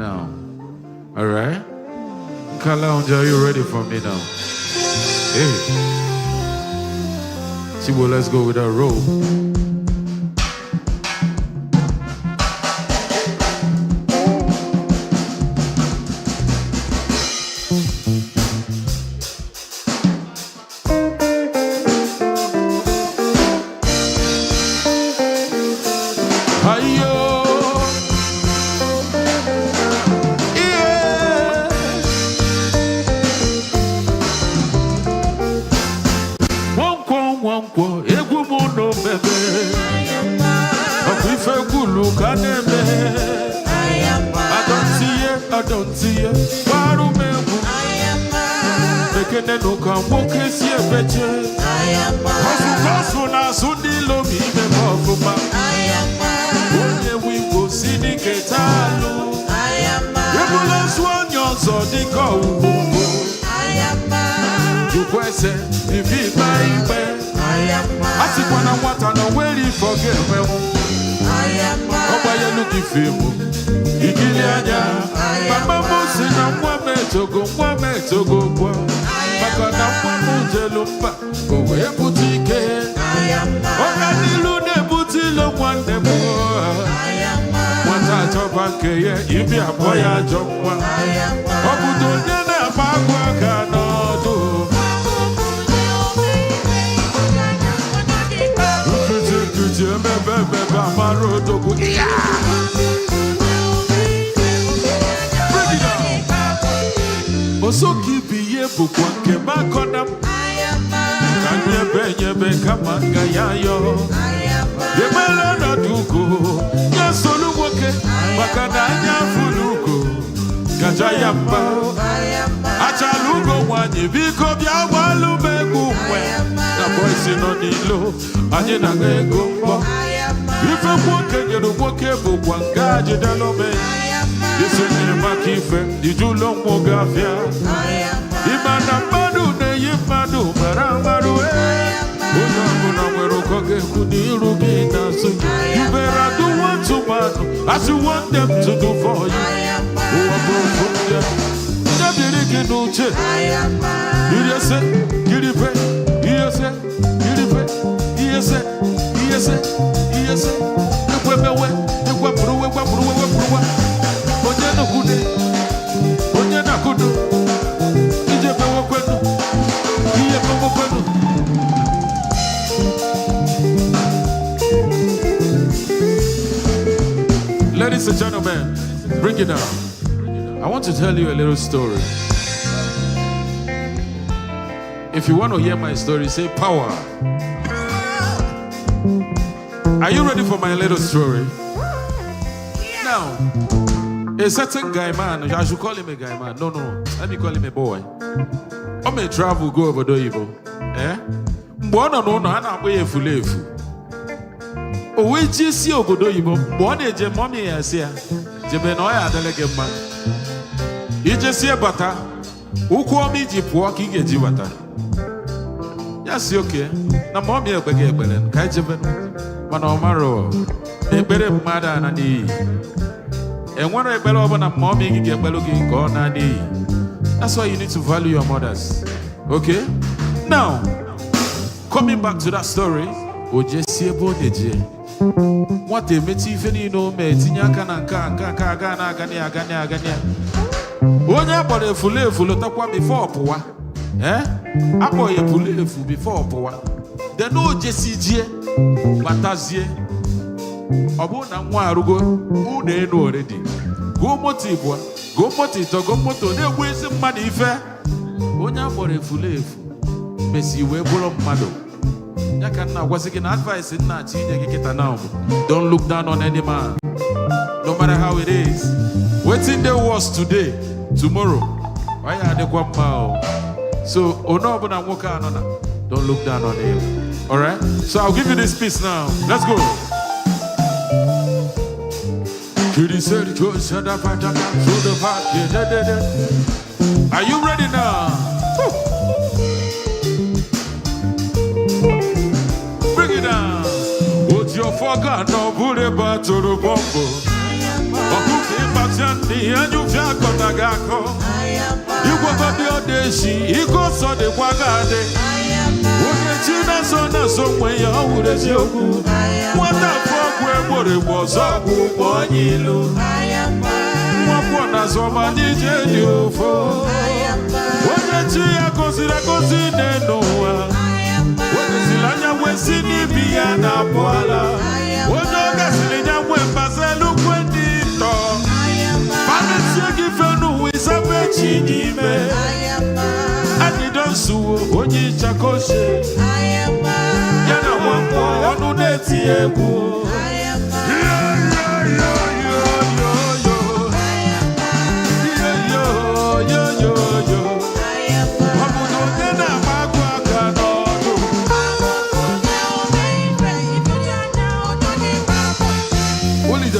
now. All right? Kalounge, are you ready for me now? Hey. Chibo, let's go with that rope. I don't see you. No can walk is here, betcha. I am we go see the Ketalo. I am one young so the go. You question if it my bed. I see when I want to know where you forget me. Oh, looking for you. Mama Mosin and one to go. Makana mwamu jelumba Kowe butike Wakani lune butilo mwande mwa Mwanta choba keye Ibi apoya jomwa Obudu nyene magwa kanodu Kuche mbebe Bamarodo ku Osoki biye bukwanke makonam Kanye benye kamanga yayo Yemela na duko Nyasolu woke Makana nyafuluko Kajayamba Achalugo wanye Biko bya walube kumwe Na boysi no nilo Anye na ngegombo Ife woke nyeru woke bukwanka Jedalome Yesene makife Dijulo mogafia Imana madu ne yimadu Maramaru Una mwero koke kuniru gina su You better do what to man As you want them to do for you Uwabufunja Nabiriki nuche Iyese, Giripe Iyese, Giripe Iyese Nekwemewe Nekwapuruwe Onye na kudu Ijebe wakwenu Iyebe wakwenu Ladies and gentlemen, bring it down. I want to tell you a little story. If you want to hear my story, say power. Are you ready for my little story? Now, a certain guy man, I should call him a guy man. No, let me call him a boy. I may travel, go over the evil. Eh? Mbona no, I'm way full. Oh, we just see over the evil. Mbona je mommy as here. Jebenoya delegate man. You just see butter. Who call me Jeep walking a jiwata? Yes, okay. Now, mommy, a beggar, Kajaban. Manomaro. A better mother and and when I better open up mommy, you get looking gone. That's why you need to value your mothers. Okay? Now, coming back to that story, we just see about the what they met even you know me, Tinyakana, Gania. Onya body full top before Poa. Eh? I boy a full before Poa. They know JCG, Batazie. Abona mwarugo who they know already. Go motivo, go motito, go moto, they waste money fair. Onya for a full Messi Webolo Mado. Yakana was again advice in that now. Don't look down on any man, no matter how it is. Waiting there was today, tomorrow. Why are they one mile? So, Onobana Woka, don't look down on him. Alright? So I'll give you this piece now. Let's go. Are you ready now? Bring it down. What's your fucker? No, put it back to the bumper. ni anyufia kona gako. Igwa badi odeshi, iko so de kwagade. Wone china so na so mwe ya ureshi oku. Wata fokwe bore bozoku bonyilu. Mwapona zoma nije diofo. Wone chia kosira kosine noa. Wone silanya wesini biya na poala. Wone gasilinya mwembazelu kwendito. Panesia gifenu isabe chinime. Ani donsu onyi chakoshe. Yana wako onu neti ebu.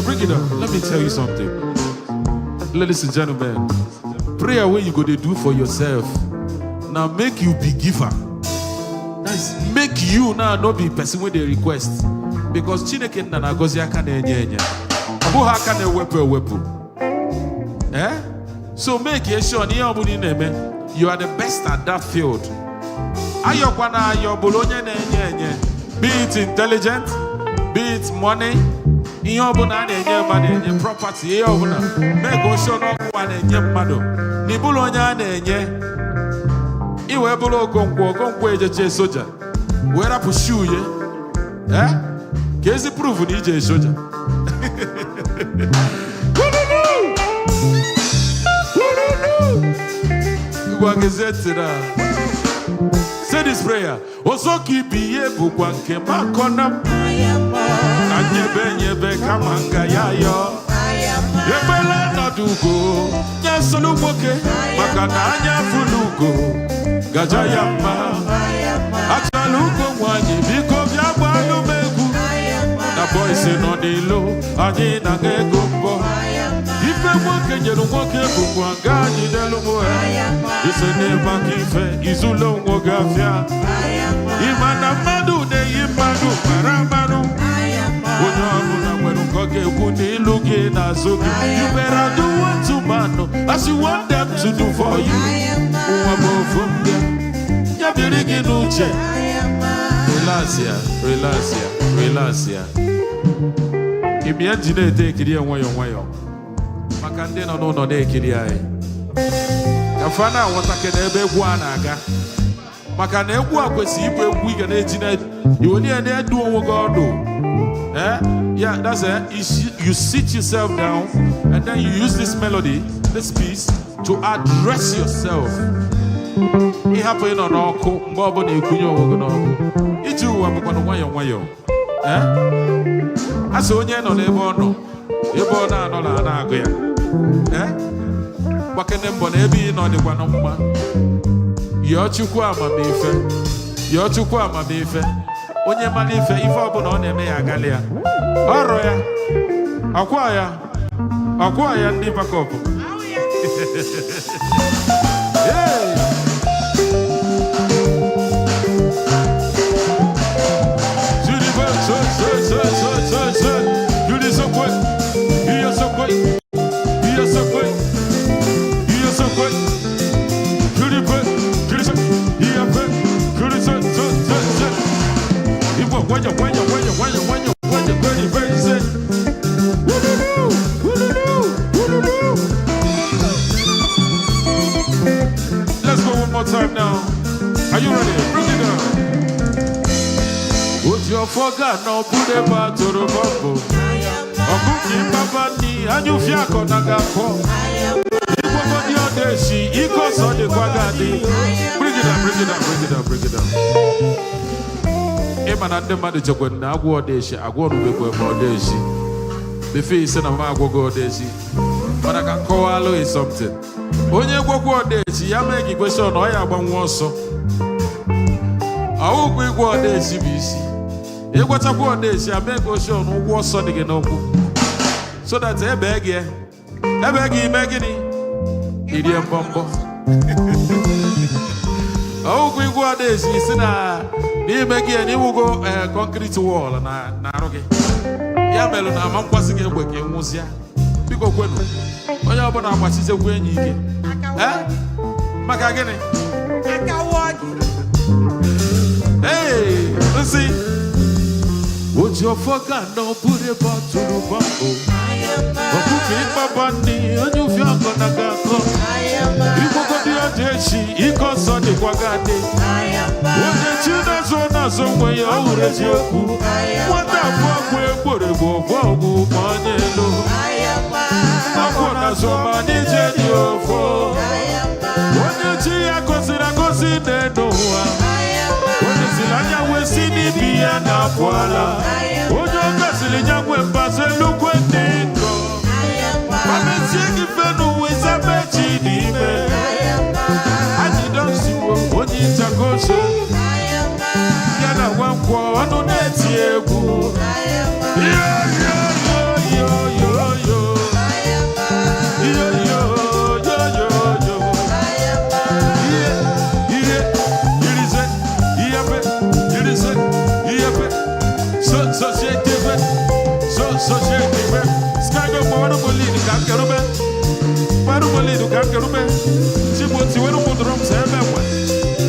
Bring it up. Let me tell you something. Ladies and gentlemen, prayer where you go to do for yourself. Now make you be giver. Nice. Make you now not be person with the request. Because Chineke na nagozi akane enye. Abu hakane wepo. Eh? So make sure you are the best at that field. Ayokwana ayo bolonya na enye. Be it intelligent, be it money. In your money, property, make go show no one and yem mado. Nibulonya and ye. You below conquer the soldier. Where I pursue ye? Eh? Case proof of DJ soldier. Say this prayer. Also keep ye book one came back on them. Nyebe kamanga yayo. Yebele na dugo. Nyasolu moke. Makana anya fulugo. Gaja yamba. Achalugo mwanyi. Biko vyabwa lumegu. Na boy se no dilo. Anyi na ngegombo. Ife moke njelu moke kukwanga jidelu mwe. Ise neba kife. Izulo ngogafya. Imana madu ne imadu. Maramanu. You better do what to man as you want them to do for you. Relax. If you engineer take it here, Makande no de Kiria. Kafana was a Kedebe Guanaga. Makane Guaquesi, we can engineer. You only there do what God do. Yeah, that's it. You sit yourself down and then you use this melody, this piece, to address yourself. It happened on all Bobo Kunyo. It you are going to wayo. I saw you on Ebono. Ebona no la nagoya. Wakene Bonebi no the one. You're chukwa mabife. Onye malife ife ọbụna ọ na-eme ya agalia ọrụ ya akwa ya ndị bakọp Let's go one more time now. Are you ready? Bring it down. Put your forgot now, put it back to the bumble. Okuki papa ni anyufia kona gako. Iko body odeshi, iko so de kwagadi. Bring it down. Ema na ndema de chokwe na agwo odeshi, agwo nubekwe odeshi. Befi se na ma agwo odeshi. But I can call alo is something. Onye gwokwo odeshi ya make question o ya agbanwo oso. Awu gwe gwo odeshi bisi. Egwatakwo odeshi ya make question ugwo oso dige n'okwu. So that ebege imegini idi mbombo. Awu gwe gwo odeshi sina ni imegi ni wugo concrete wall na roge. Ya melu na mankwasi ge egbe ke nwuzia. Biko kwenu. Onye ọbụla agbasisekwu enyi ike. Maka gịnị? Hey, see. Would your forget no put it back to the bumbo? Obuki babani, and you feel gonna go. You go to the Adeshi, you go son the Wagade. When the children are so way, always you. What the fuck will put it for Manelo? I want to so many genio for. When you see a consider no one. Silanya we sini bia na kwala Ojo kasilinya we mbase lukwe niko Mamesieki fenu we sabechi dime Aji donsi wo onyi chakoshe Yana wankwa wano neti egu Yo yo yo yo yo yo Yo yo yo yo yo Society, Scago, Marumoli, Kankarube, Marumoli, Kankarube, Chiboti, where the drums have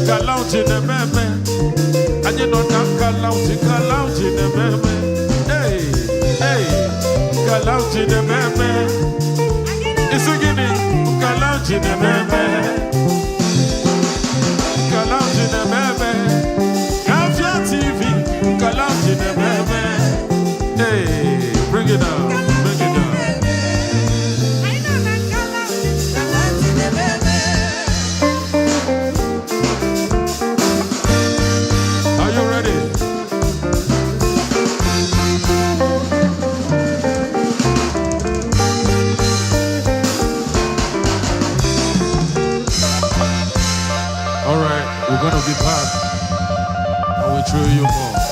Galouch in the meme, and you know, Galouch in the meme. Hey, hey, Galouch in the meme. It's a guinea, Galouch in the meme. Galouch in the meme. Have your TV, Galouch in the meme. Hey, bring it down, bring it down. Are you ready? All right, we're gonna be back and we'll show you more.